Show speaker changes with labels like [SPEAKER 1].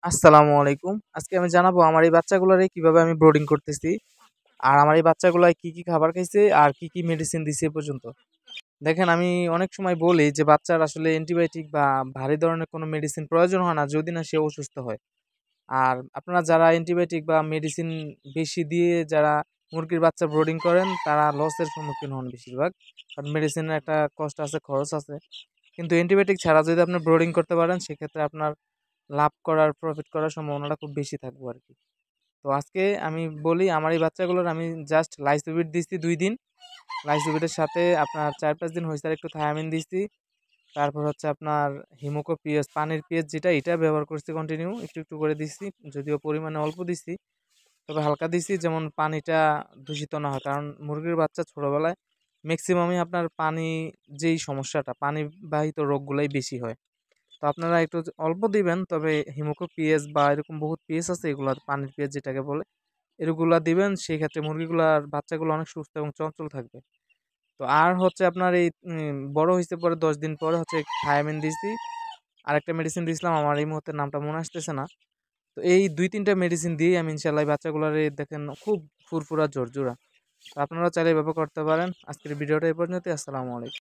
[SPEAKER 1] আসসালামু আলাইকুম। আজকে আমি জানাবো আমার এই বাচ্চাগুলারে কিভাবে আমি ব্রোডিং করতেছি। আর আমার এই বাচ্চাগুলাই কি খাবার খাইছে আর কি মেডিসিন দিছি এ পর্যন্ত। দেখেন আমি অনেক সময় বলি যে বাচ্চার আসলে অ্যান্টিবায়োটিক বা ভারী ধরনের কোনো মেডিসিন প্রয়োজন হয় না যদি না সে অসুস্থ হয়। আর আপনারা যারা অ্যান্টিবায়োটিক বা মেডিসিন বেশি দিয়ে যারা মুরগির বাচ্চা ব্রোডিং করেন তারা লসের সম্মুখীন হন বেশিরভাগ। কারণ মেডিসিনের একটা কষ্ট আছে, খরচ আছে। কিন্তু অ্যান্টিবায়োটিক ছাড়া যদি আপনি ব্রোডিং করতে পারেন সেক্ষেত্রে আপনার লাভ করার, প্রফিট করার সম্ভাবনাটা খুব বেশি থাকবে আরকি। তো আজকে আমি বলি আমার এই বাচ্চাগুলোর আমি জাস্ট লাইসোভিট দিছি ২ দিন। লাইসোভিটের সাথে আপনার ৪-৫ দিন হইছে আর একটু থায়ামিন দিছি। তারপর হচ্ছে আপনার হিমোকো পিএস, পানির পিএস যেটা এটা ব্যবহার করছি কন্টিনিউ। একটু করে দিছি। যদিও পরিমাণে অল্প দিছি। তবে হালকা দিছি যেমন পানিটা দূষিত না হয়। কারণ মুরগির বাচ্চা ছোটবেলায় মেক্সিমামই আপনার পানি যেই সমস্যাটা, পানিবাহিত রোগগুলাই বেশি হয়। তো আপনারা একটু অল্প দিবেন, তবে হিমোকো পিএস বা এরকম বহুত পিএস আছে এগুলা পানির পিএস যেটাকে বলে, এগুলা দিবেন সেই ক্ষেত্রে মুরগিগুলার বাচ্চাগুলো অনেক সুস্থ এবং চঞ্চল থাকবে। তো আর হচ্ছে আপনার এই বড় হইছে পরে ১০ দিন পরে হচ্ছে থায়ামিন দিছি। আরেকটা মেডিসিন দিছিলাম আমার এই মুহূর্তে নামটা মনে আসতেছে না। তো এই ২-৩ টা মেডিসিন দিয়েই আমি ইনশাআল্লাহ এই বাচ্চাগুলারে দেখেন খুব ফুরফুরা ঝরঝুরা। তো আপনারাও চাইলে এভাবে করতে পারেন। আজকের ভিডিওটা এই পর্যন্তই। আসসালামু আলাইকুম।